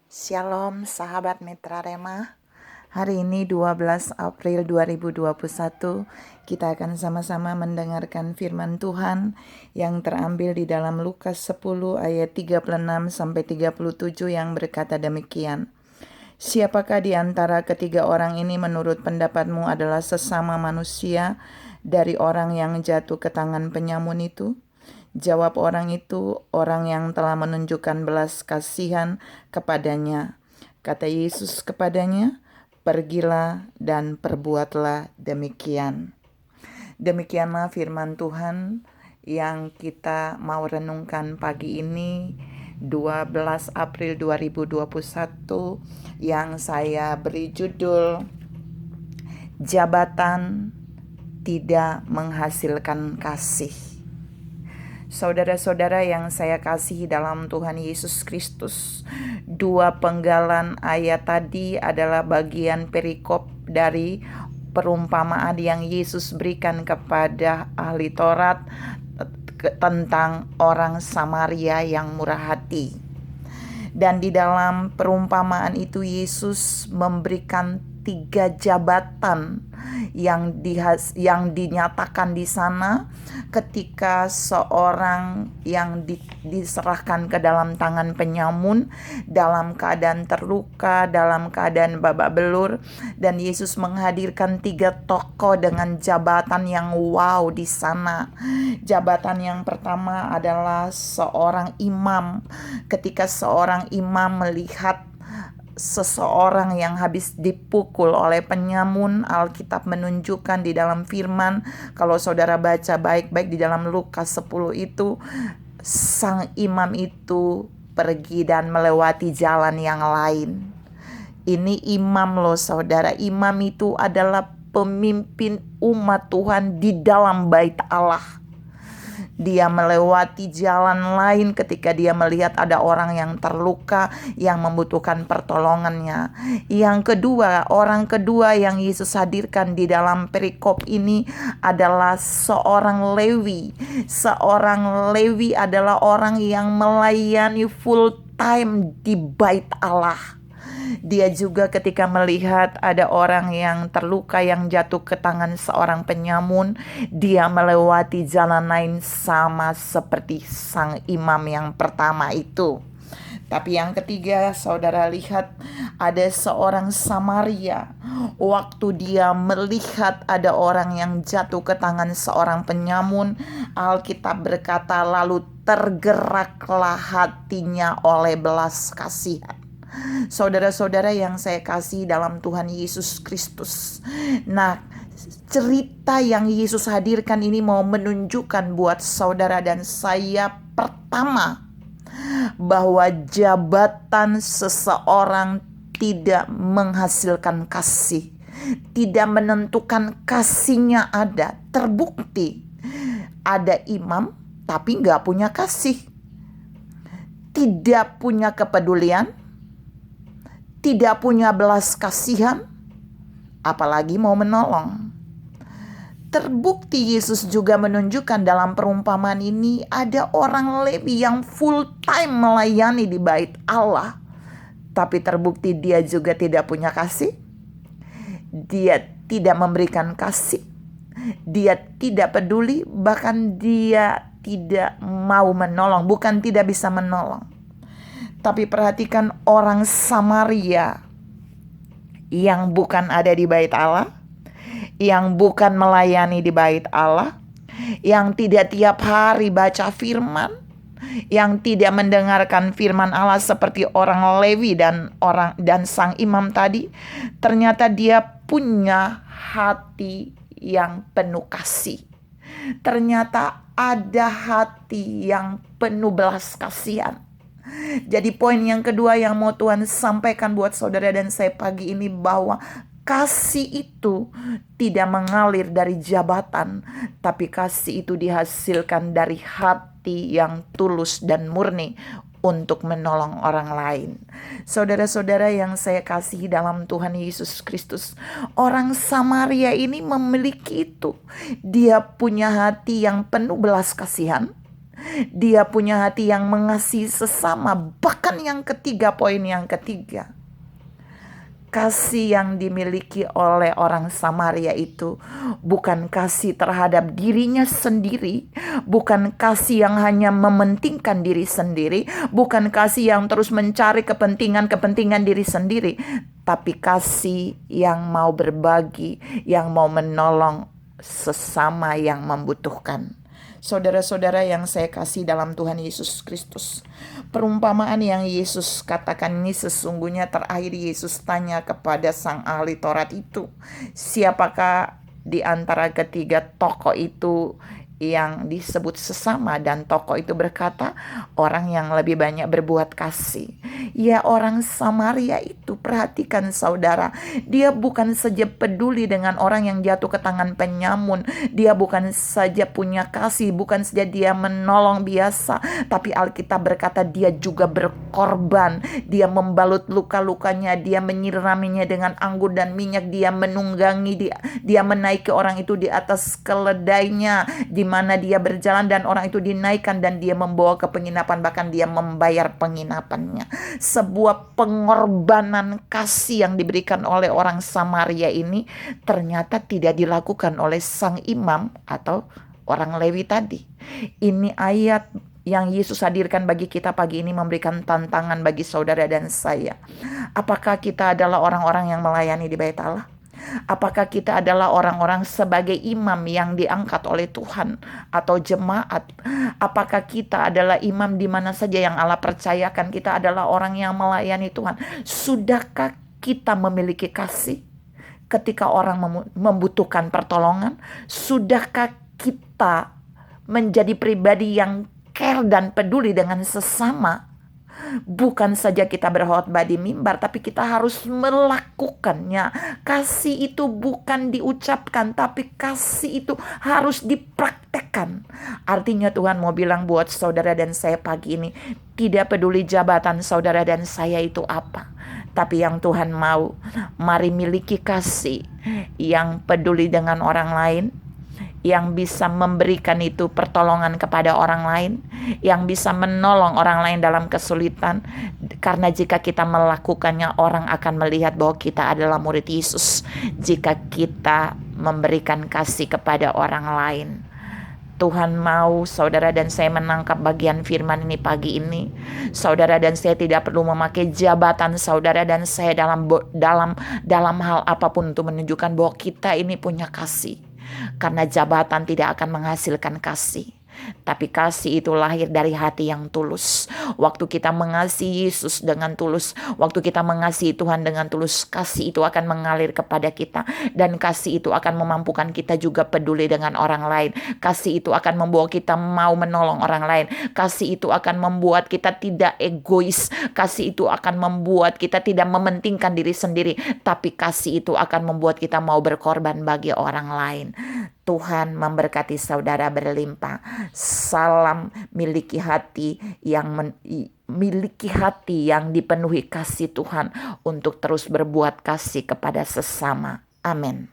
Shalom sahabat Mitra Rema. Hari ini 12 April 2021 kita akan sama-sama mendengarkan firman Tuhan yang terambil di dalam Lukas 10 ayat 36 sampai 37 yang berkata demikian. Siapakah di antara ketiga orang ini menurut pendapatmu adalah sesama manusia dari orang yang jatuh ke tangan penyamun itu? Jawab orang itu, orang yang telah menunjukkan belas kasihan kepadanya. Kata Yesus kepadanya, pergilah dan perbuatlah demikian. Demikianlah firman Tuhan yang kita mau renungkan pagi ini 12 April 2021 yang saya beri judul Jabatan Tidak Menghasilkan Kasih. Saudara-saudara yang saya kasihi dalam Tuhan Yesus Kristus, dua penggalan ayat tadi adalah bagian perikop dari perumpamaan yang Yesus berikan kepada ahli Taurat tentang orang Samaria yang murah hati. Dan di dalam perumpamaan itu Yesus memberikan 3 jabatan yang dinyatakan di sana ketika seorang yang diserahkan ke dalam tangan penyamun dalam keadaan terluka, dalam keadaan babak belur, dan Yesus menghadirkan 3 tokoh dengan jabatan yang wow di sana. Jabatan yang pertama adalah seorang imam. Ketika seorang imam melihat seseorang yang habis dipukul oleh penyamun, Alkitab menunjukkan di dalam firman, kalau saudara baca baik-baik di dalam Lukas 10 itu, sang imam itu pergi dan melewati jalan yang lain. Ini imam loh saudara, imam itu adalah pemimpin umat Tuhan di dalam bait Allah. Dia melewati jalan lain ketika dia melihat ada orang yang terluka yang membutuhkan pertolongannya. Yang kedua, orang kedua yang Yesus hadirkan di dalam perikop ini adalah seorang Lewi. Seorang Lewi adalah orang yang melayani full time di bait Allah. Dia juga ketika melihat ada orang yang terluka yang jatuh ke tangan seorang penyamun, dia melewati jalan lain sama seperti sang imam yang pertama itu. Tapi yang ketiga, saudara lihat ada seorang Samaria. Waktu dia melihat ada orang yang jatuh ke tangan seorang penyamun, Alkitab berkata lalu tergeraklah hatinya oleh belas kasihan. Saudara-saudara yang saya kasih dalam Tuhan Yesus Kristus. Nah, cerita yang Yesus hadirkan ini mau menunjukkan buat saudara dan saya pertama, bahwa jabatan seseorang tidak menghasilkan kasih, tidak menentukan kasihnya ada. Terbukti ada imam tapi gak punya kasih, tidak punya kepedulian, tidak punya belas kasihan, apalagi mau menolong. Terbukti Yesus juga menunjukkan dalam perumpamaan ini ada orang Lewi yang full time melayani di bait Allah. Tapi terbukti dia juga tidak punya kasih. Dia tidak memberikan kasih. Dia tidak peduli, bahkan dia tidak mau menolong, bukan tidak bisa menolong. Tapi perhatikan orang Samaria yang bukan ada di bait Allah, yang bukan melayani di bait Allah, yang tidak tiap hari baca firman, yang tidak mendengarkan firman Allah seperti orang Lewi dan sang imam tadi. Ternyata dia punya hati yang penuh kasih. Ternyata ada hati yang penuh belas kasihan. Jadi poin yang kedua yang mau Tuhan sampaikan buat saudara dan saya pagi ini, bahwa kasih itu tidak mengalir dari jabatan, tapi kasih itu dihasilkan dari hati yang tulus dan murni untuk menolong orang lain. Saudara-saudara yang saya kasihi dalam Tuhan Yesus Kristus, orang Samaria ini memiliki itu. Dia punya hati yang penuh belas kasihan. Dia punya hati yang mengasihi sesama. Bahkan yang ketiga, poin yang ketiga, kasih yang dimiliki oleh orang Samaria itu bukan kasih terhadap dirinya sendiri, bukan kasih yang hanya mementingkan diri sendiri, bukan kasih yang terus mencari kepentingan diri sendiri, tapi kasih yang mau berbagi, yang mau menolong sesama yang membutuhkan. Saudara-saudara yang saya kasih dalam Tuhan Yesus Kristus, perumpamaan yang Yesus katakan ini sesungguhnya terakhir Yesus tanya kepada sang ahli Taurat itu, siapakah di antara ketiga tokoh itu yang disebut sesama, dan tokoh itu berkata, orang yang lebih banyak berbuat kasih. Ya, orang Samaria itu, perhatikan saudara, dia bukan saja peduli dengan orang yang jatuh ke tangan penyamun, dia bukan saja punya kasih, bukan saja dia menolong biasa, tapi Alkitab berkata dia juga berkorban. Dia membalut luka-lukanya, dia menyiraminya dengan anggur dan minyak, dia menunggangi, dia menaiki orang itu di atas keledainya, di mana dia berjalan dan orang itu dinaikkan dan dia membawa ke penginapan, bahkan dia membayar penginapannya. Sebuah pengorbanan kasih yang diberikan oleh orang Samaria ini ternyata tidak dilakukan oleh sang imam atau orang Lewi tadi. Ini ayat yang Yesus hadirkan bagi kita pagi ini memberikan tantangan bagi saudara dan saya. Apakah kita adalah orang-orang yang melayani di Bait Allah? Apakah kita adalah orang-orang sebagai imam yang diangkat oleh Tuhan atau jemaat? Apakah kita adalah imam di mana saja yang Allah percayakan? Kita adalah orang yang melayani Tuhan. Sudahkah kita memiliki kasih ketika orang membutuhkan pertolongan? Sudahkah kita menjadi pribadi yang care dan peduli dengan sesama? Bukan saja kita berkhotbah di mimbar, tapi kita harus melakukannya. Kasih itu bukan diucapkan, tapi kasih itu harus dipraktekkan. Artinya Tuhan mau bilang buat saudara dan saya pagi ini, tidak peduli jabatan saudara dan saya itu apa, tapi yang Tuhan mau, mari miliki kasih yang peduli dengan orang lain, yang bisa memberikan itu pertolongan kepada orang lain, yang bisa menolong orang lain dalam kesulitan. Karena jika kita melakukannya, orang akan melihat bahwa kita adalah murid Yesus jika kita memberikan kasih kepada orang lain. Tuhan mau saudara dan saya menangkap bagian firman ini pagi ini. Saudara dan saya tidak perlu memakai jabatan saudara dan saya dalam hal apapun untuk menunjukkan bahwa kita ini punya kasih. Karena jabatan tidak akan menghasilkan kasih, tapi kasih itu lahir dari hati yang tulus. Waktu kita mengasihi Yesus dengan tulus, waktu kita mengasihi Tuhan dengan tulus, kasih itu akan mengalir kepada kita. Dan kasih itu akan memampukan kita juga peduli dengan orang lain. Kasih itu akan membawa kita mau menolong orang lain. Kasih itu akan membuat kita tidak egois. Kasih itu akan membuat kita tidak mementingkan diri sendiri, tapi kasih itu akan membuat kita mau berkorban bagi orang lain. Tuhan memberkati saudara berlimpah. Salam miliki hati yang dipenuhi kasih Tuhan untuk terus berbuat kasih kepada sesama. Amin.